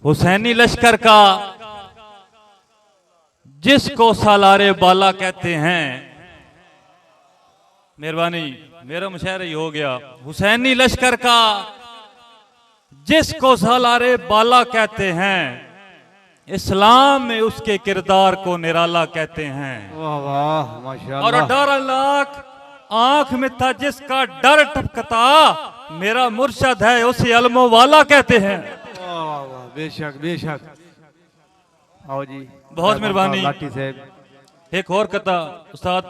हुसैनी लश्कर का जिसको सालारे बाला कहते हैं, मेहरबानी मेरा मुशायरा ही हो गया। हुसैनी लश्कर का जिसको सालारे बाला कहते हैं, इस्लाम में उसके किरदार को निराला कहते हैं। वाह वाह माशाअल्लाह। और 18 लाख आंख में था जिसका डर टपकता, मेरा मुर्शद है उसे अलमो वाला कहते हैं। वाह वाह वाह, बेशक बेशक। आओ जी, बहुत मेहरबानी। लाठी साहब। एक और कथा उस्ताद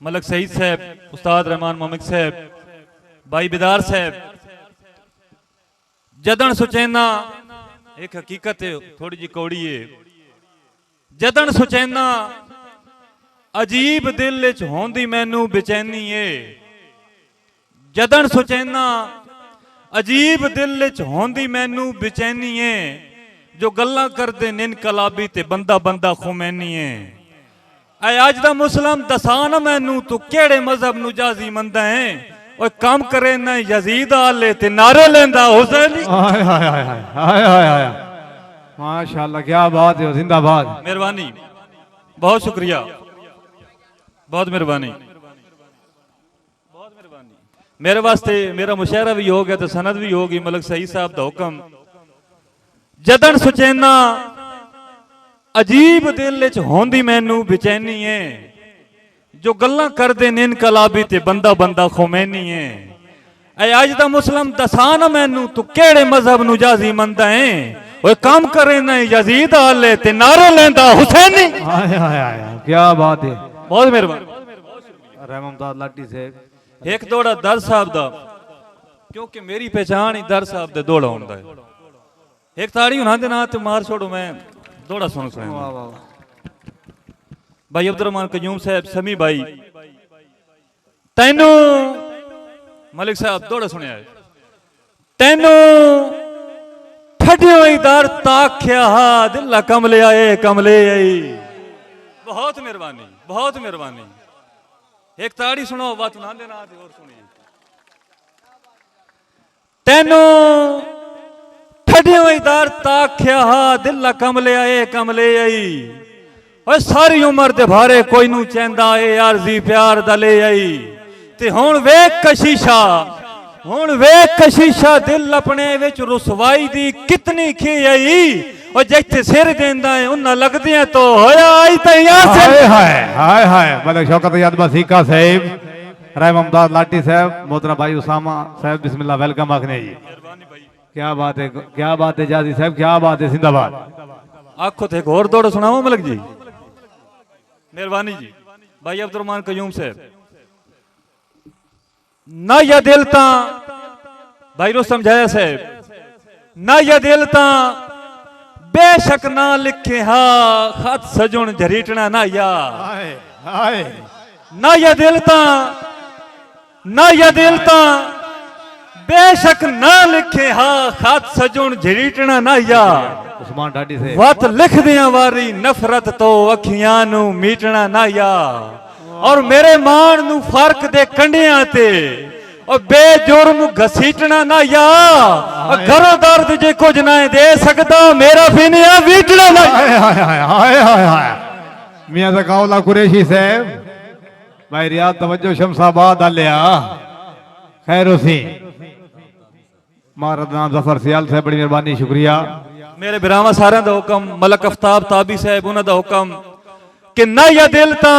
मलक सईद साहब, उस्ताद रहमान मोहम्मद साहब, भाई बिदार साहब। जदन सुचैना, एक हकीकत है थोड़ी जी कौड़ी है। जदन सुचैना अजीब दिल च होंदी मैनू बेचैनी है। जदन सुचैना अजीब दिल च होंदी मैनू बेचैनी है, जो गल्लां करदे ने इनकलाबी ते बंदा बंदा खुमैनी है। ऐ अज दा मुस्लिम दसा ना मैनू तू केड़े मजहब नू जाजी मंदा है, और काम करे ना यजीद आले ते नारे लेंदा हुसैनी। हाय हाय हाय हाय हाय हाय, माशाअल्लाह क्या बात है, जिंदाबाद। मेहरबानी, बहुत शुक्रिया, बहुत मेहरबानी, बहुत मेहरबानी। मेरे वास्ते मेरा मुशायरा भी हो गया तो सनद भी होगी। मलक सईद साहब दा हुक्म। जदन सुचैना अजीब दिल च होंदी मैनू बेचैनी है, जो गल्लां करदे ने इनकलाबी ते बंदा बंदा खुमैनी है। ऐ अज दा मुस्लिम दसा ना मैनू तू केड़े मजहब नू जाजी मंदा है, ओए काम करे ना यजीद आले ते नारे लेंदा हुसैनी। हाय हाय हाय, क्या बात है। बहुत मेहरबानी। रहमतुल्लाह लाठी साहब। एक दौड़ा दर साहब दा, क्योंकि मेरी पहचान ही दर साहब दे दौड़ा होंदा है। एक ताड़ी उन्हां दे नां ते मार छोड़ो, मैं दौड़ा सुन सुना। वाह वाह। भाई अब्दुर्रहमान कयूम साहब, समी भाई, तैनू मलिक साहब दौड़ा सुनिया है। तैनू ठड्डियों ही दर ताख्या दिल कमले आए कमले आई। बहुत मेहरबानी, बहुत मेहरबानी। एक ताड़ी सुनो, बात ना देना और सुनिए। तैनू ठड्डियों ही दर ताख्या दिल कमले आए कमले आई, और सारी उम्र दे भारे कोई नू चैंदा ए आरजी प्यार दा ले आई। ते हुण वेख कशिशा, हुण वेख कशिशा दिल अपने विच रुसवाई दी कितनी खी आई, और जिथे सिर देंदा है उन्हां लगदियां तो होया आई ते हाय हाय हाय हाय। मलक शौकत याद बसीका साहब, रहमतुल्लाह लाठी साहब, मोहतरम भाई उसामा साहब, बिस्मिल्लाह, वेलकम आखने जी। क्या बात है, क्या बात है जादी साहब, क्या बात है, जिंदाबाद। आखो थे एक और दौड़ सुनाओ मलक जी, मेहरबानी जी। भाई अब्दुर्रहमान कयूम साहब, ना या दिल ता भाई रो समझाया साहब, ना या दिल ता बेशक ना लिखे हा खत सजुन झरीटना ना या। हाय हाय। ना या दिल ता, ना या दिल ता बेशक ना लिखे हा खत सजुन झरीटना ना या। उस्मान ढाडी से वत लिख दिया वारी नफरत तो अखियां नू मीटना ना या। और मेरे मान नू फर्क दे कंडियां ते और बेजुर्म घसीटना ना या। घरों दर्द जे कुछ ना दे सकता, मेरा फिनिया वीटना ना। हाय हाय हाय हाय हाय हाय। मियां ज़काउल्लाह कुरैशी साहब, भाई रियाद तवज्जो शमसाबाद आलिया खैर उसी महाराज नाम जफर सियाल साहब, बड़ी मेहरबानी, शुक्रिया। मेरे बिरावा सारे दा हुक्म, मलक आफ्ताब ताबी साहब उन्हां दा हुक्म कि ना या दिल ता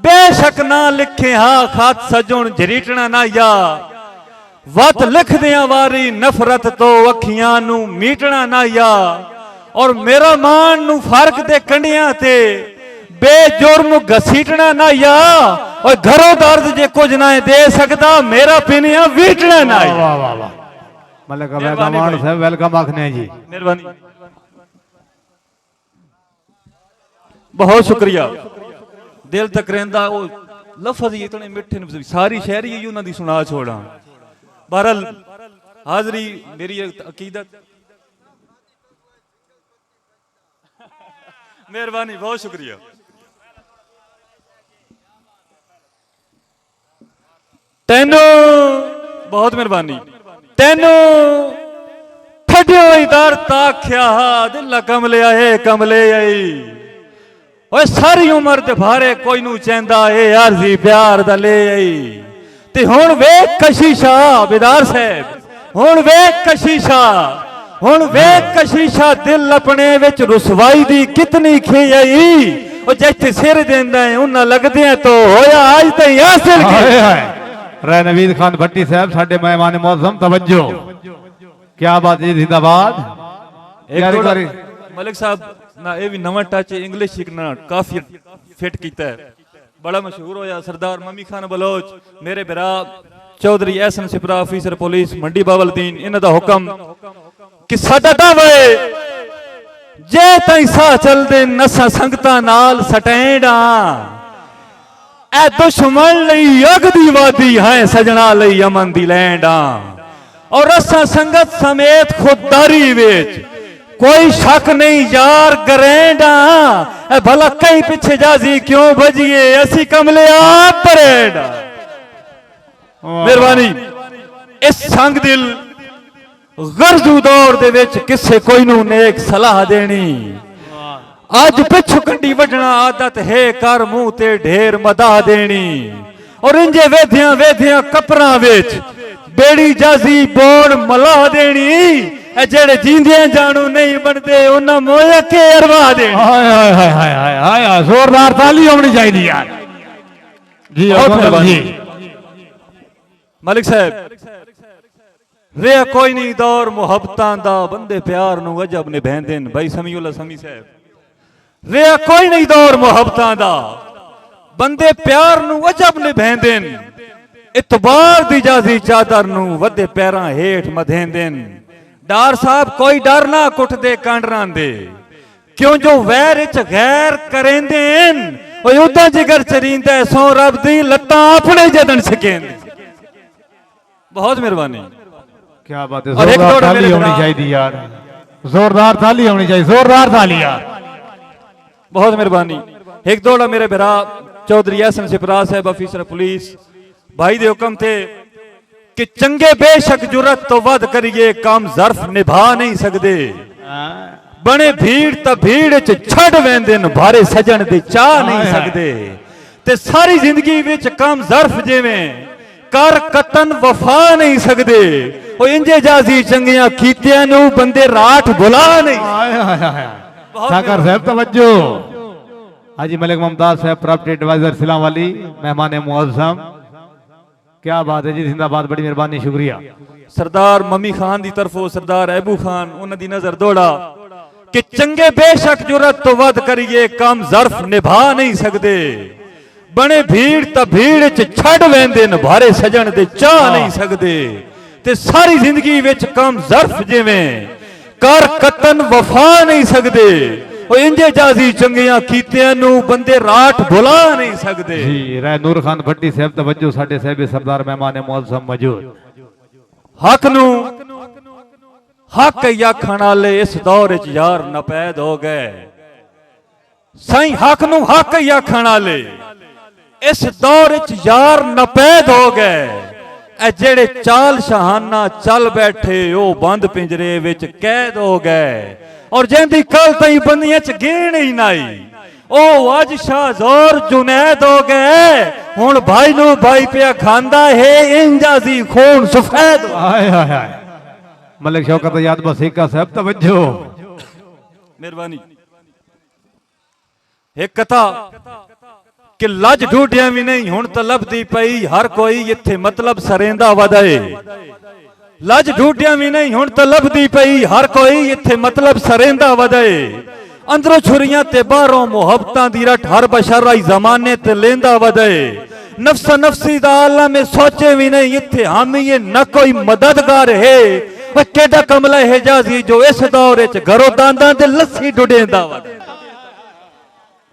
बेशक ना लिखे हा खत सजुन झरीटना ना या। वत लिख दिया वारी नफरत तो अखियां नू मीटना ना या। और मेरा मान नू फर्क दे कंडियां ते बेजुर्म घसीटना ना या। और घरों दर्द जे कुछ ना दे सकता, मेरा पिनिया वीटना ना या। वाह वाह वाह। मलक अबैदामान साहब, वेलकम आखने जी। मेहरबानी, बहुत शुक्रिया। दिल तक रहंदा वो लफज ही इतने मिठे ने, सारी शायरी ही उन्हां दी सुना छोड़ा। बहरहाल हाजरी मेरी अकीदत। मेहरबानी, बहुत शुक्रिया। तेनू बहुत मेहरबानी। तेनू कड्यो इधर ताख्या दिल कमले आए कमले आई ओए सारी उम्र ते भारे कोई नू चेंदा ए अर्जी प्यार दा ले आई ते हुण वेख कशिशा बेदार साहब हुण वेख कशिशा हुण वेख कशिशा दिल अपने विच रुसवाई दी कितनी खियाई ओ जिथे सिर देंदा है उन्ना लगदे तो होया आज तई हासिल रे नवीद खान भट्टी साहब साडे मेहमान मौजम तवज्जो क्या बात है जिंदाबाद मलिक साहब ना ये भी नवा टच इंग्लिश सीखना काफी फिट कीता है बड़ा मशहूर होया सरदार ममी खान बलोच मेरे बिरा चौधरी एहसन सिपरा ऑफिसर पुलिस मंडी बावलदीन इन्हां दा हुक्म कि साडा दावा है जे तई साह चलदे नसा संगतां नाल सटैंडा ए दुश्मन लई अग दी वादी है सजना लई अमन दी लैंडा और असा संगत समेत खुददारी विच कोई शक नहीं यार गरेंडा ए भला कई पिछे जाजी क्यों भजिए असी कमले आप परेडा मेहरबानी इस संग दिल गरजू दौर दे विच किसे कोई नू नेक सलाह देनी अज पिछू कंडी वढना आदत है कर मुंह ते ढेर मदा देनी और इंजे वेधियां वेधियां कपरां विच बेड़ी जाजी बोड़ मला देनी ए जेड़े जींदियां जानू नहीं बनदे उन्हां मोया के अरवा देनी हाय हाय हाय हाय हाय हाय हाय जोरदार ताली होनी चाहिए यार जी जी मलिक साहब रे कोई नहीं दौर मुहब्बतां दा बंदे प्यार नू अजब निभांदे ने भाई समीउल्लाह समी साहब रे कोई नहीं दौर मुहब्बतां दा बंदे प्यार नू अजब निभांदे ने इतबार दी जाजी चादर नू वदे पैरां हेठ मधेंदे ने डार साहब कोई डर ना कुटदे कांडरां दे क्यों जो वैर विच गैर करेंदे ओए उदा जिगर चरींदा सो रब दी लत्तां अपने जदन सकेंदे बहुत मेहरबानी क्या बात है जोरदार ताली होनी चाहिए यार जोरदार ताली होनी चाहिए जोरदार ताली यार बहुत मेहरबानी एक दौड़ा मेरे बिरा चौधरी एहसन सिपरा साहब ऑफिसर पुलिस भाई दे हुक्म थे कि चंगे बेशक जुरत तो वध करिए काम जर्फ निभा नहीं सकते बने भीड़ तो भीड़ च छड़ वेंदे न भारे सजन दे चाह नहीं सकते ते सारी जिंदगी विच काम जर्फ जिवें कर कतन वफा नहीं सकते ओ इंजे जाजी चंगियां कीतियां नू बंदे राठ बुला नहीं साकर साहब तवज्जो हाजी मलिक मुमताज साहब प्रॉपर्टी एडवाइजर सिलावाली मेहमान मुअज्जम क्या बात है जी जिंदाबाद बड़ी मेहरबानी शुक्रिया सरदार ममी खान दी तरफों सरदार अबू खान उन्हां दी नजर दौड़ा कि चंगे बेशक जुरत तो वध करिए काम जर्फ निभा नहीं सकते बने भीड़ तो भीड़ च छड़ वेंदे न भारे सजन दे चाह नहीं सकते ते सारी जिंदगी विच काम जर्फ जिवें कर कतन वफा नहीं सकते ओ इंजे जाजी चंगियां कीतियां नू बंदे राठ बुला नहीं सकते जी रे नूर खान भट्टी साहब तवज्जो साडे साहब सरदार मेहमान मुअज्जम मौजूद हक नू हक आखण वाले इस दौर च यार नपैद हो गए साईं हक नू हक आखण वाले इस दौर च यार नपैद हो गए ए जेड़े चाल शहाना चल बैठे ओ बंद पिंजरे विच कैद हो गए और जिंदी कल तई बंदियां च गिण ही नहीं ओ अज शाहजोर जुनैद हो गए हुण भाई नू भाई पिया खांदा है इंजाजी खून सफेद हाय हाय हाय मलिक शौकत याद बसीका साहब तवज्जो मेहरबानी एक कथा कि लज ढूंढिया भी नहीं हुण तो लभदी पई हर कोई इत्थे मतलब सरेंदा वधाए लज ढूंढिया भी नहीं हुण तो लभदी पई हर कोई इत्थे मतलब सरेंदा वधाए अंदरों छुरियां ते बाहरों मुहब्बतां दी रट हर बशराई जमाने ते लेंदा वधाए नफ्सा नफ्सी दा आलम में सोचे भी नहीं इत्थे हम ये न कोई मददगार है वह केड़ा कमला है जाजी जो इस दौर च घरों दांदां ते लस्सी डुडेंदा वधाए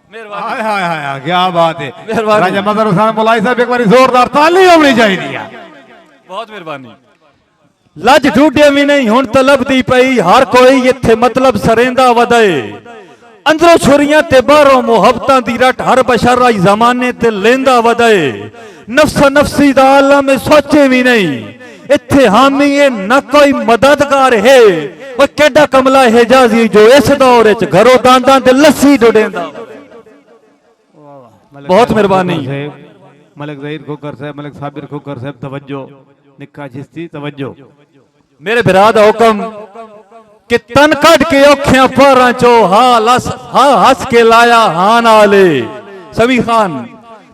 हाय हाय हाय क्या बात है राजा मदर हुसैन मुलाई साहब एक बार जोरदार ताली होनी चाहिए यार बहुत मेहरबानी लज ढूंढिया भी नहीं हुण तो लभदी पई हर कोई इत्थे मतलब सरेंदा वधाए अंदरों छुरियां ते बाहरों मुहब्बतां दी रट हर बशराई जमाने ते लेंदा वधाए नफ्सा नफ्सी दा आलम में सोचे भी नहीं इत्थे हामी ये न कोई मददगार है ओ केडा कमला हिजाजी जो इस दौर च घरों दांदां ते लस्सी डुडेंदा। बहुत मेहरबानी। मलिक ज़हीर खोकर साहब, मलिक साबिर खोकर साहब तवज्जो, निक्का चिश्ती तवज्जो। मेरे भरा दा हुक्म कि तन कट के औखियां पारां चो हस के लाया हां नाले। समी खान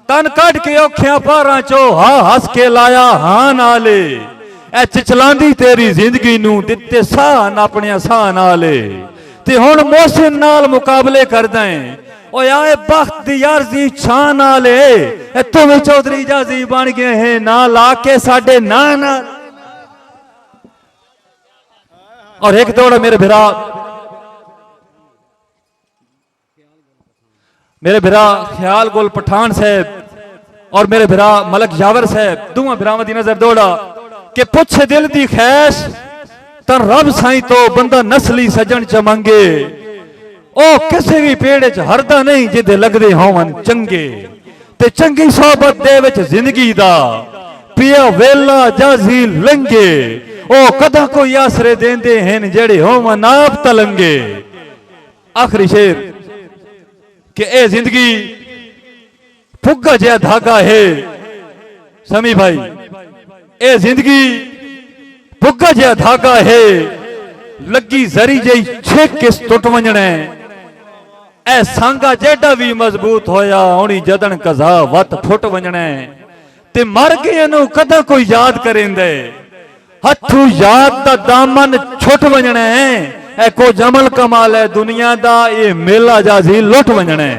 तन कट के औखियां पारां चो हस के लाया हां नाले। ए चिचलांदी तेरी जिंदगी नू दिते साह अपने साह नाले। ते हुण मोहसिन नाल मुकाबले करदा है। ओए आए बख्त दी यारजी छां नाले। ए तुम चौधरी जाजी बन गए हैं ना लाके साडे ना ना। और एक दौड़ मेरे भिरा ख्याल गोल पठान साहब और मेरे भिरा मलक यावर साहब दोवां भिरावां दी नजर दौड़ा कि पुछे दिल दी खैश ता रब साईं तो बंदा नस्ली सजन च मंगे। ओ किसी भी पेड़ च हरदा नहीं जिदे लगदे होवन चंगे। ते चंगी सोहबत दे विच जिंदगी दा पिया वेला जाजी लंगे। ओ कदा कोई आसरे देंदे हैं जेड़े होवन आप तलंगे। आखिरी शेर कि ए जिंदगी फुग्गा जिहा धागा है। समी भाई ए जिंदगी फुग्गा जिहा धागा है। लगी जरी जई छेक किस टुट वंजणे। ए सांगा जेड़ा भी मजबूत होया होनी जदन कजा वत फुट वंजणे। ते मर गए नु कदा कोई याद करेंदे हथू याद दा दामन छुट वंजणे। ए को जमल कमाल है दुनिया दा ये मेला जाजी लुट वंजणे।